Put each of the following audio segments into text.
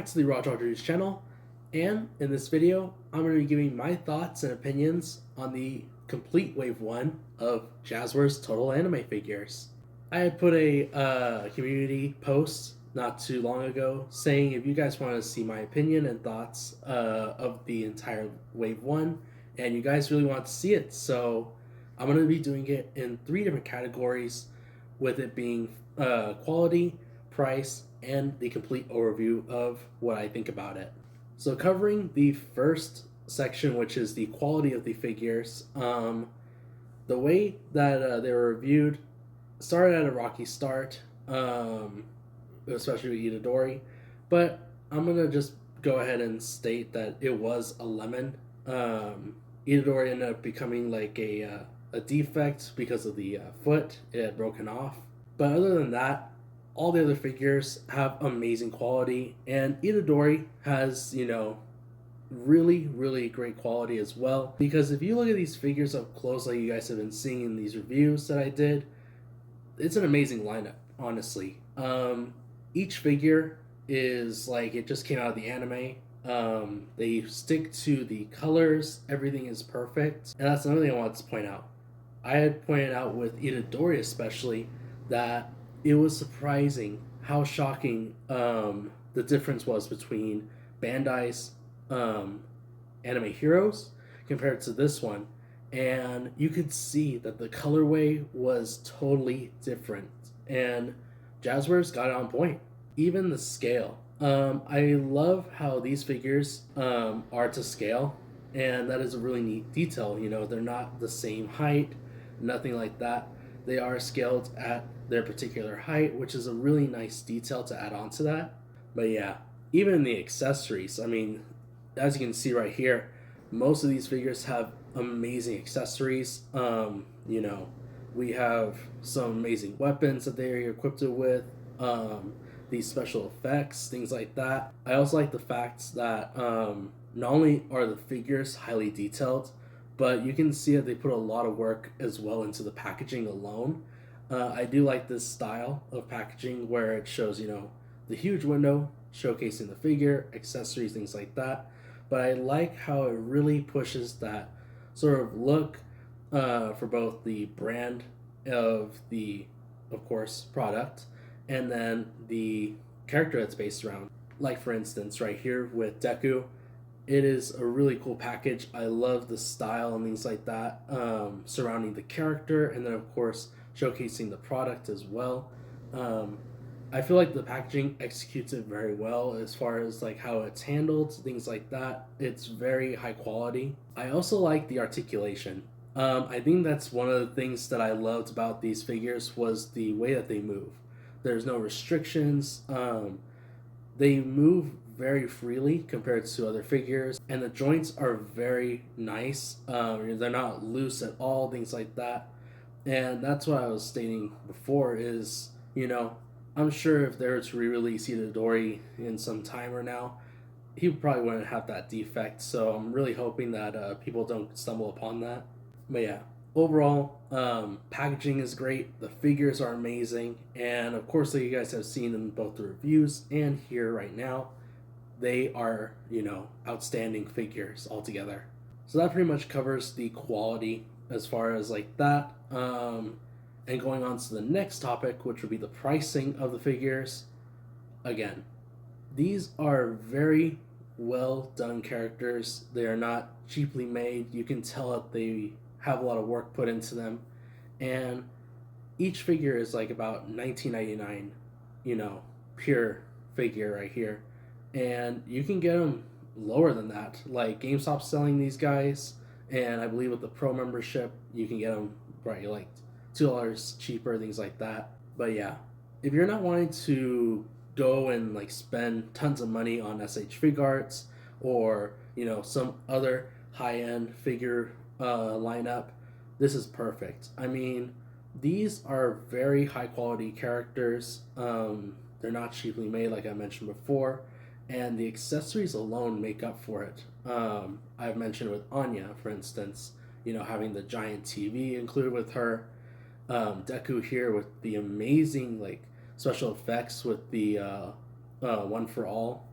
back to the Raw Talkers channel, and in this video, I'm going to be giving my thoughts and opinions on the complete Wave 1 of Jazwares Total Anime figures. I had put a community post not too long ago saying if you guys want to see my opinion and thoughts of the entire Wave 1, and you guys really want to see it, so I'm going to be doing it in 3 different categories, with it being quality, price, and the complete overview of what I think about it. So covering the first section, which is the quality of the figures, the way that they were reviewed started at a rocky start, especially with Itadori, but I'm going to just go ahead and state that it was a lemon. Itadori ended up becoming like a defect because of the foot. It had broken off. But other than that, all the other figures have amazing quality, and Itadori has, really, really great quality as well. Because if you look at these figures up close, like you guys have been seeing in these reviews that I did, it's an amazing lineup, honestly. Each figure is like it just came out of the anime. They stick to the colors, everything is perfect. And that's another thing I wanted to point out. I had pointed out with Itadori especially that it was surprising how shocking the difference was between Bandai's anime heroes compared to this one. And you could see that the colorway was totally different. And Jazwares got it on point. Even the scale. I love how these figures are to scale. And that is a really neat detail. They're not the same height, nothing like that. They are scaled at their particular height, which is a really nice detail to add on to that. But yeah, even the accessories, as you can see right here, most of these figures have amazing accessories. We have some amazing weapons that they're equipped with, these special effects, things like that. I also like the fact that not only are the figures highly detailed, but you can see that they put a lot of work as well into the packaging alone. I do like this style of packaging where it shows, the huge window showcasing the figure, accessories, things like that. But I like how it really pushes that sort of look for both the brand of the, of course, product, and then the character that's based around. Like, for instance, right here with Deku, it is a really cool package. I love the style and things like that surrounding the character, and then, of course, showcasing the product as well. I feel like the packaging executes it very well as far as like how it's handled, things like that. It's very high quality. I also like the articulation. I think that's one of the things that I loved about these figures was the way that they move. There's no restrictions. They move very freely compared to other figures, and the joints are very nice. They're not loose at all, things like that. And that's what I was stating before is, I'm sure if they were to re-release Itadori in some time or now, he probably wouldn't have that defect. So I'm really hoping that people don't stumble upon that. But yeah, overall, packaging is great. The figures are amazing. And of course, like you guys have seen in both the reviews and here right now, they are, outstanding figures altogether. So that pretty much covers the quality as far as like that. And going on to the next topic, which would be the pricing of the figures. Again, these are very well done characters. They are not cheaply made. You can tell that they have a lot of work put into them. And each figure is like about $19.99, pure figure right here. And you can get them lower than that. Like GameStop's selling these guys, and I believe with the pro membership, you can get them right like $2 cheaper, things like that. But yeah, if you're not wanting to go and like spend tons of money on SH Figuarts or some other high-end figure lineup, this is perfect. These are very high quality characters. They're not cheaply made, like I mentioned before, and the accessories alone make up for it. I've mentioned with Anya, for instance, having the giant TV included with her. Deku here with the amazing like special effects with the One for All,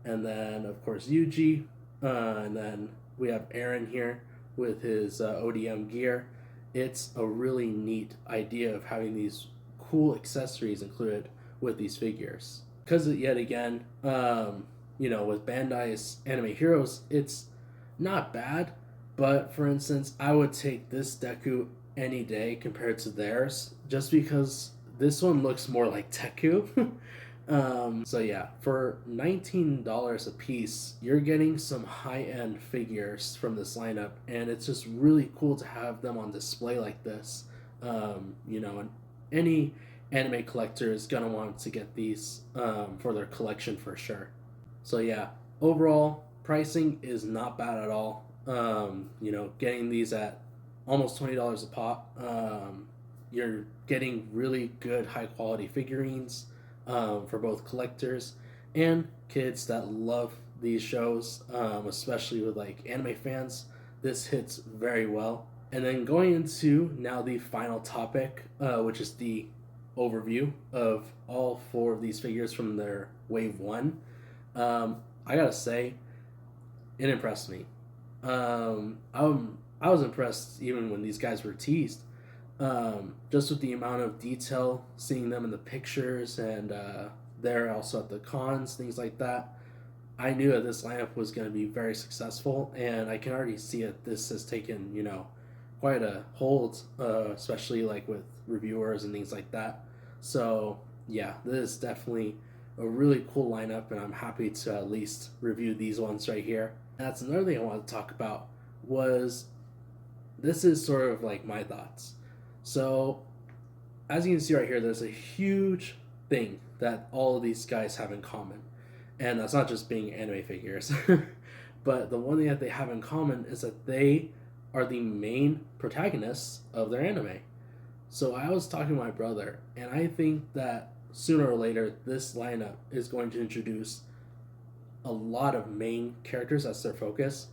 and then of course Yuji, and then we have Aaron here with his ODM gear. It's a really neat idea of having these cool accessories included with these figures. Because yet again, with Bandai's Anime Heroes, it's not bad, but for instance, I would take this Deku any day compared to theirs, just because this one looks more like Deku. So yeah, for $19 a piece, you're getting some high-end figures from this lineup, and it's just really cool to have them on display like this. And any anime collector is gonna want to get these for their collection for sure. So yeah, overall pricing is not bad at all. Getting these at almost $20 a pop, you're getting really good high quality figurines for both collectors and kids that love these shows, especially with like anime fans. This hits very well. And then going into now the final topic, which is the overview of all four of these figures from their wave one. I gotta say, it impressed me. I was impressed even when these guys were teased. Just with the amount of detail, seeing them in the pictures, and they're also at the cons, things like that. I knew that this lineup was going to be very successful, and I can already see it. This has taken, quite a hold, especially like with reviewers and things like that. So yeah, this is definitely a really cool lineup, and I'm happy to at least review these ones right here. And that's another thing I wanted to talk about was this is sort of like my thoughts. So as you can see right here, there's a huge thing that all of these guys have in common, and that's not just being anime figures. But the one thing that they have in common is that they are the main protagonists of their anime. So I was talking to my brother, and I think that sooner or later this lineup is going to introduce a lot of main characters as their focus,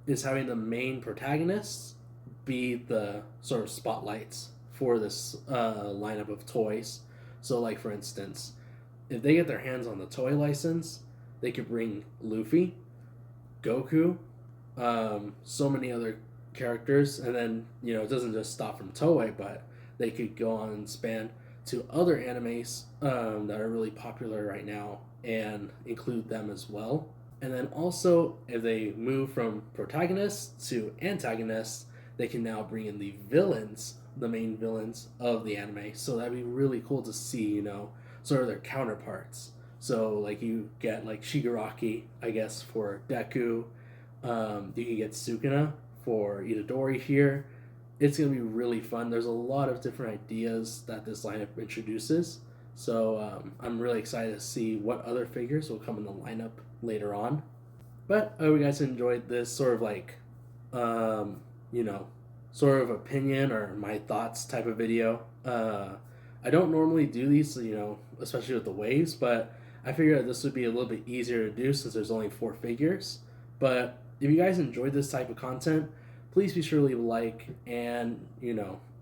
is having the main protagonists be the sort of spotlights for this lineup of toys. So like for instance, if they get their hands on the toy license, they could bring Luffy, Goku, so many other characters, and then it doesn't just stop from Toei, but they could go on and span to other animes that are really popular right now and include them as well. And then also, if they move from protagonists to antagonists, they can now bring in the villains, the main villains of the anime. So that'd be really cool to see, sort of their counterparts. So like you get like Shigaraki, I guess, for Deku. You can get Sukuna for Itadori here. It's going to be really fun. There's a lot of different ideas that this lineup introduces. So I'm really excited to see what other figures will come in the lineup later on. But I hope you guys enjoyed this sort of like, sort of opinion or my thoughts type of video. I don't normally do these, especially with the waves, but I figured this would be a little bit easier to do since there's only 4 figures. But if you guys enjoyed this type of content, please be sure to leave a like, and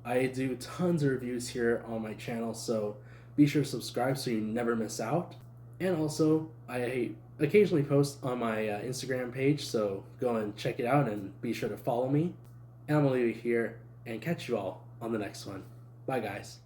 I do tons of reviews here on my channel, so be sure to subscribe so you never miss out. And also, I occasionally post on my Instagram page, so go and check it out and be sure to follow me. And I'm gonna leave it here and catch you all on the next one. Bye guys.